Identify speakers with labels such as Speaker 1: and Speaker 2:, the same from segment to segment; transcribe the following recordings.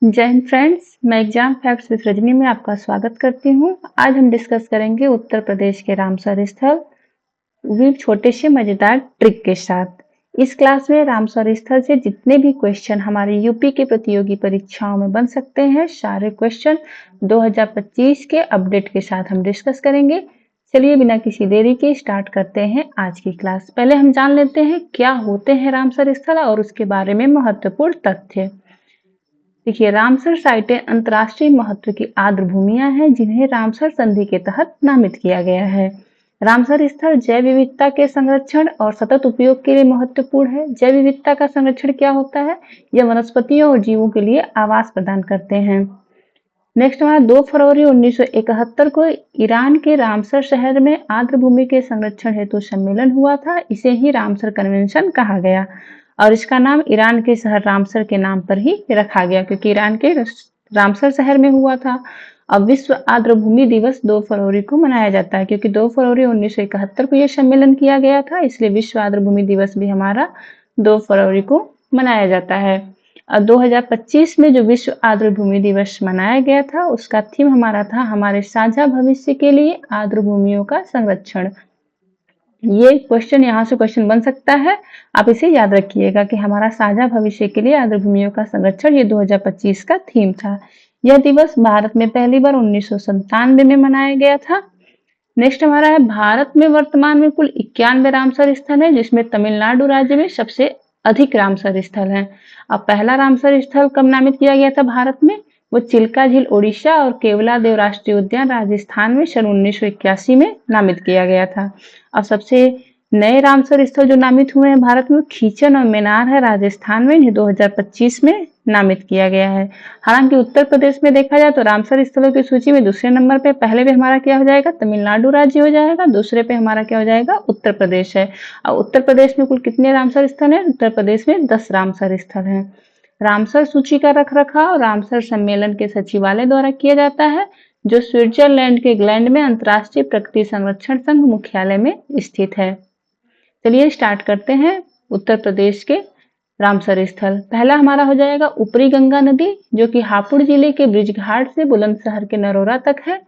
Speaker 1: जय हिंद फ्रेंड्स, मैं exam facts with Rajni में आपका स्वागत करती हूँ। आज हम डिस्कस करेंगे उत्तर प्रदेश के रामसर स्थल, भी छोटे से मजेदार ट्रिक के साथ। इस क्लास में रामसर स्थल से जितने भी क्वेश्चन हमारे यूपी के प्रतियोगी परीक्षाओं में बन सकते हैं, सारे क्वेश्चन 2025 के अपडेट के साथ हम डिस्कस करेंगे। चलिए बिना किसी देरी के स्टार्ट करते हैं आज की क्लास। पहले हम जान लेते हैं क्या होते हैं रामसर स्थल और उसके बारे में महत्वपूर्ण तथ्य। देखिए, रामसर साइटें अंतर्राष्ट्रीय महत्व की आर्द्र भूमियां हैं जिन्हें रामसर संधि के तहत नामित किया गया है। रामसर स्थल जैव विविधता के संरक्षण और सतत उपयोग के लिए महत्वपूर्ण है। जैव विविधता का संरक्षण क्या होता है? यह वनस्पतियों और जीवों के लिए आवास प्रदान करते हैं। नेक्स्ट हमारा 2 फरवरी 1971 को ईरान के रामसर शहर में आर्द्र भूमि के संरक्षण हेतु सम्मेलन हुआ था। इसे ही रामसर कन्वेंशन कहा गया और इसका नाम ईरान के शहर रामसर के नाम पर ही रखा गया क्योंकि ईरान के रामसर शहर में हुआ था। अब विश्व आर्द्र भूमि दिवस 2 फरवरी को मनाया जाता है क्योंकि 2 फरवरी 1971 को यह सम्मेलन किया गया था, इसलिए विश्व आर्द्र भूमि दिवस भी हमारा 2 फरवरी को मनाया जाता है। और 2025 में जो विश्व आर्द्र भूमि दिवस मनाया गया था उसका थीम हमारा था हमारे साझा भविष्य के लिए आर्द्र भूमियों का संरक्षण। ये क्वेश्चन यहाँ से क्वेश्चन बन सकता है, आप इसे याद रखिएगा कि हमारा साझा भविष्य के लिए आर्द्र भूमियों का संरक्षण ये 2025 का थीम था। यह दिवस भारत में पहली बार 1997 में मनाया गया था। नेक्स्ट हमारा है भारत में वर्तमान में कुल 91 रामसर स्थल है जिसमें तमिलनाडु राज्य में सबसे अधिक रामसर स्थल हैं। अब पहला रामसर स्थल कब नामित किया गया था भारत में? वो चिल्का झील ओडिशा और केवलादेव राष्ट्रीय उद्यान राजस्थान में सन 1981 में नामित किया गया था। और सबसे नए रामसर स्थल जो नामित हुए हैं भारत में खीचन और मेनार है राजस्थान में, इन्हें 2025 में नामित किया गया है। हालांकि उत्तर प्रदेश में देखा जाए तो रामसर स्थलों की सूची में दूसरे नंबर पे, पहले पे हमारा क्या हो जाएगा? तमिलनाडु राज्य हो जाएगा, दूसरे पे हमारा क्या हो जाएगा? उत्तर प्रदेश है। और उत्तर प्रदेश में कुल कितने रामसर स्थल हैं? उत्तर प्रदेश में 10 रामसर स्थल हैं। रामसर सूची का रखरखाव रामसर सम्मेलन के सचिवालय द्वारा किया जाता है जो स्विट्जरलैंड के ग्लैंड में अंतर्राष्ट्रीय प्रकृति संरक्षण संघ मुख्यालय में स्थित है। चलिए स्टार्ट करते हैं उत्तर प्रदेश के रामसर स्थल। पहला हमारा हो जाएगा ऊपरी गंगा नदी जो कि हापुड़ जिले के ब्रिजघाट से बुलंदशहर के नरोरा तक है।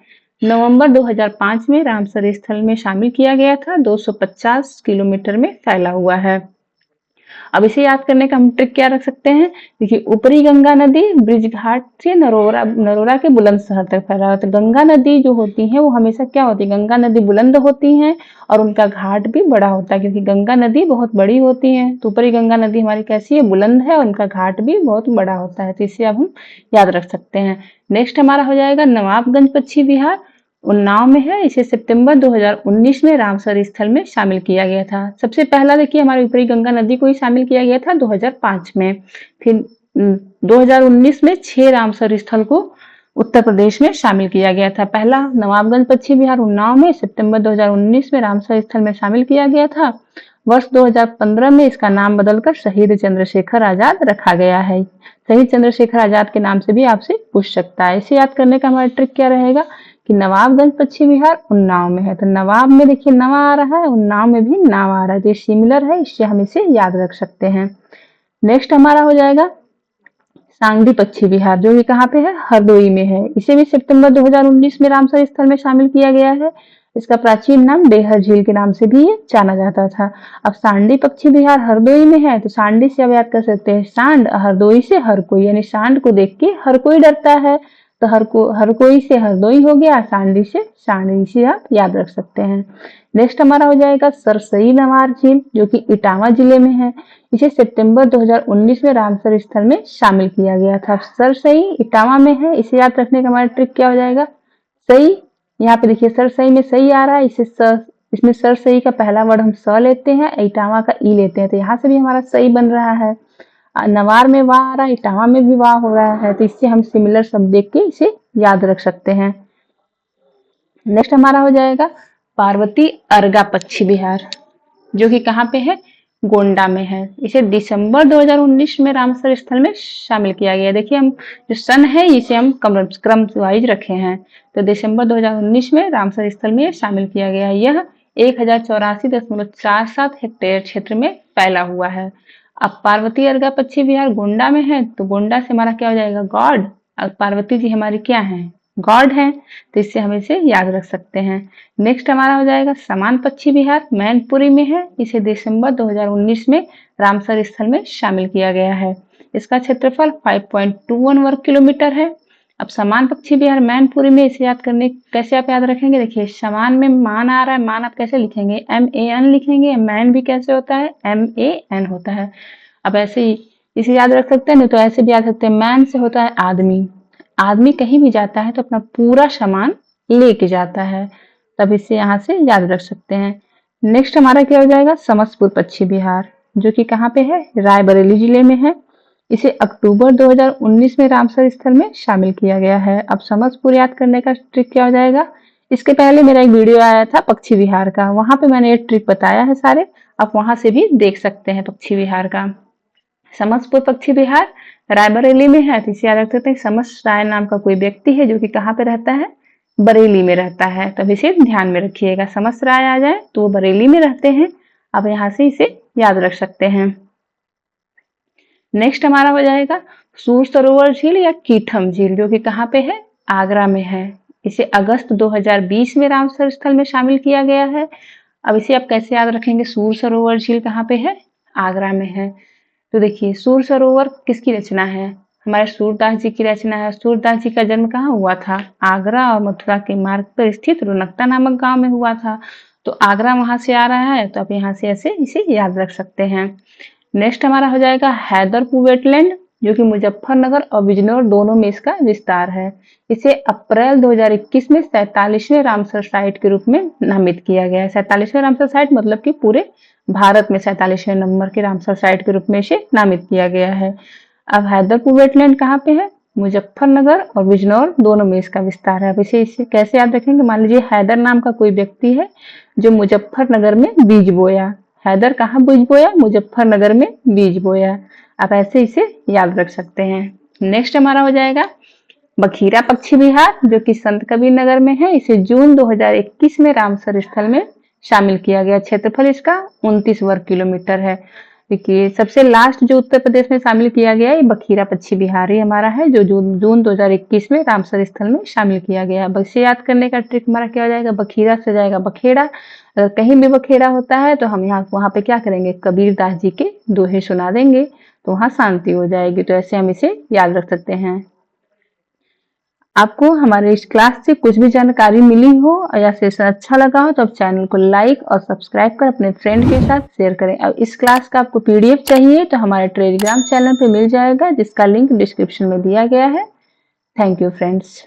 Speaker 1: नवंबर 2005 में रामसर स्थल में शामिल किया गया था। 250 किलोमीटर में फैला हुआ है। अब इसे याद करने का हम ट्रिक क्या रख सकते हैं? देखिए, ऊपरी गंगा नदी ब्रिजघाट से नरोरा के बुलंदशहर तक फैला हुआ। तो गंगा नदी जो होती है वो हमेशा क्या होती है? गंगा नदी बुलंद होती हैं और उनका घाट भी बड़ा होता है क्योंकि गंगा नदी बहुत बड़ी होती है। तो ऊपरी गंगा नदी हमारी कैसी है? बुलंद है और उनका घाट भी बहुत बड़ा होता है। तो इसे अब हम याद रख सकते हैं। नेक्स्ट हमारा हो जाएगा नवाबगंज पश्चिम बिहार, उन्नाव में है। इसे सितंबर 2019 में रामसर स्थल में शामिल किया गया था। सबसे पहला देखिए हमारे ऊपरी गंगा नदी को ही शामिल किया गया था 2005 में। फिर 2019 में 6 रामसर स्थल को उत्तर प्रदेश में शामिल किया गया था। पहला नवाबगंज पश्चिम बिहार उन्नाव में सितंबर 2019 में रामसर स्थल में शामिल किया गया था। वर्ष 2015 में इसका नाम बदलकर शहीद चंद्रशेखर आजाद रखा गया है। शहीद चंद्रशेखर आजाद के नाम से भी आपसे पूछ सकता है। इसे याद करने का हमारा ट्रिक क्या रहेगा कि नवाबगंज पश्चिम बिहार उन्नाव में है। तो नवाब में देखिए नवा आ रहा है, उन्नाव में भी नाव आ रहा है, तो ये सिमिलर है, इससे हम इसे याद रख सकते हैं। नेक्स्ट हमारा हो जाएगा सांगली पश्चिम बिहार जो कि कहाँ पे है? हरदोई में है। इसे भी सितंबर 2019 में रामसर स्थल में शामिल किया गया है। इसका प्राचीन नाम डेहर झील के नाम से भी ये जाना जाता था। अब सांडी पश्चिम बिहार हरदोई में है तो सांडी से आप याद कर सकते हैं सांड, हरदोई से हर कोई, यानी सांड को देख के हर कोई डरता है तो हर कोई से हरदोई हो गया, सांडी से सांडी, से आप याद रख सकते हैं। नेक्स्ट हमारा हो जाएगा सरसई नवार झील जो कि इटावा जिले में है। इसे सितंबर 2019 में रामसर स्थल में शामिल किया गया था। सरसई इटावा में है। इसे याद रखने का हमारा ट्रिक क्या हो जाएगा? सई, यहाँ पे देखिए सरसई में सही आ रहा है, इसमें सरसई का पहला वर्ड हम स लेते हैं, इटावा का ई लेते हैं, तो यहाँ से भी हमारा सही बन रहा है। नवार में वाह आ रहा है, इटावा में भी वाह हो रहा है, तो इससे हम सिमिलर शब्द देख के इसे याद रख सकते हैं। नेक्स्ट हमारा हो जाएगा पार्वती अर्गा पश्चिम बिहार जो कि कहाँ पे है? गोंडा में है। इसे दिसंबर 2019 में रामसर स्थल में शामिल किया गया। देखिए हम जो सन है इसे हम क्रम वाइज रखे हैं, तो दिसंबर 2019 में रामसर स्थल में शामिल किया गया है। यह 1084.47 हेक्टेयर क्षेत्र में फैला हुआ है। अब पार्वती अर्घा पक्षी विहार गोंडा में है, तो गोंडा से हमारा क्या हो जाएगा, गॉड। और पार्वती जी हमारी क्या है, गॉड है, तो इससे हम इसे याद रख सकते हैं। नेक्स्ट हमारा हो जाएगा समान पक्षी विहार, मैनपुरी में है। इसे दिसंबर 2019 में रामसर स्थल में शामिल किया गया है। इसका क्षेत्रफल 5.21 वर्ग किलोमीटर है। अब समान पक्षी विहार मैनपुरी में, इसे याद करने कैसे आप याद रखेंगे, देखिए समान में मान आ रहा है, मान आप कैसे लिखेंगे, MAN लिखेंगे। मैन भी कैसे होता है, MAN होता है। अब ऐसे ही इसे याद रख सकते हैं, नहीं तो ऐसे भी याद सकते हैं, मैन से होता है आदमी। आदमी कहीं भी जाता है तो अपना पूरा सामान लेके जाता है, तब इसे यहाँ से याद रख सकते हैं। नेक्स्ट हमारा क्या हो जाएगा, समस्तपुर पक्षी विहार, जो कि कहाँ पे है, रायबरेली जिले में है। इसे अक्टूबर 2019 में रामसर स्थल में शामिल किया गया है। अब समस्तपुर याद करने का ट्रिक क्या हो जाएगा, इसके पहले मेरा एक वीडियो आया था पक्षी विहार का, वहां पे मैंने ये ट्रिक बताया है सारे, आप वहां से भी देख सकते हैं पक्षी विहार का। समस्तपुर पक्षी विहार रायबरेली में है, तो इसे याद रख सकते हैं, समस्त राय नाम का कोई व्यक्ति है जो कि कहाँ पे रहता है, बरेली में रहता है, तब इसे ध्यान में रखिएगा। समस्त राय आ जाए तो वो बरेली में रहते हैं, अब यहाँ से इसे याद रख सकते हैं। नेक्स्ट हमारा हो जाएगा सूर सरोवर झील या कीठम झील, जो कि कहाँ पे है, आगरा में है। इसे अगस्त 2020 में रामसर स्थल में शामिल किया गया है। अब इसे आप कैसे याद रखेंगे, सूर सरोवर झील कहाँ पे है, आगरा में है। तो देखिए सूर सरोवर किसकी रचना है, हमारे सूरदास जी की रचना है। सूरदास जी का जन्म कहाँ हुआ था, आगरा और मथुरा के मार्ग पर स्थित रुनकता नामक गांव में हुआ था। तो आगरा वहां से आ रहा है, तो आप यहाँ से ऐसे इसे याद रख सकते हैं। नेक्स्ट हमारा हो जाएगा हैदरपुर वेटलैंड, जो कि मुजफ्फरनगर और बिजनौर दोनों में इसका विस्तार है। इसे अप्रैल 2021 में 47वें रामसर साइट के रूप में नामित किया गया है। 47वें रामसर साइट मतलब कि पूरे भारत में 47वें नंबर के रामसर साइट के रूप में इसे नामित किया गया है। अब हैदरपुर वेटलैंड कहाँ पे है, मुजफ्फरनगर और बिजनौर दोनों में इसका विस्तार है। अब इसे कैसे याद रखेंगे, मान लीजिए हैदर नाम का कोई व्यक्ति है जो मुजफ्फरनगर में बीज बोया, हैदर कहाँ बीज बोया, मुजफ्फरनगर में बीज बोया, आप ऐसे इसे याद रख सकते हैं। नेक्स्ट हमारा हो जाएगा बखीरा पक्षी विहार, जो कि संत कबीर नगर में है। इसे जून 2021 में रामसर स्थल में शामिल किया गया। क्षेत्रफल इसका 29 वर्ग किलोमीटर है। देखिए सबसे लास्ट जो उत्तर प्रदेश में शामिल किया गया ये बखीरा पक्षी विहार ही हमारा है, जो जून 2021 में रामसर स्थल में शामिल किया गया। बस याद करने का ट्रिक हमारा क्या हो जाएगा, बखीरा से जाएगा बखेड़ा, अगर कहीं भी बखेड़ा होता है तो हम यहाँ वहां पे क्या करेंगे, कबीर दास जी के दोहे सुना देंगे, तो वहां शांति हो जाएगी। तो ऐसे हम इसे याद रख सकते हैं। आपको हमारे इस क्लास से कुछ भी जानकारी मिली हो या सेशन अच्छा लगा हो तो आप चैनल को लाइक और सब्सक्राइब कर अपने फ्रेंड के साथ शेयर करें। अब इस क्लास का आपको PDF चाहिए तो हमारे टेलीग्राम चैनल पे मिल जाएगा, जिसका लिंक डिस्क्रिप्शन में दिया गया है। Thank you friends.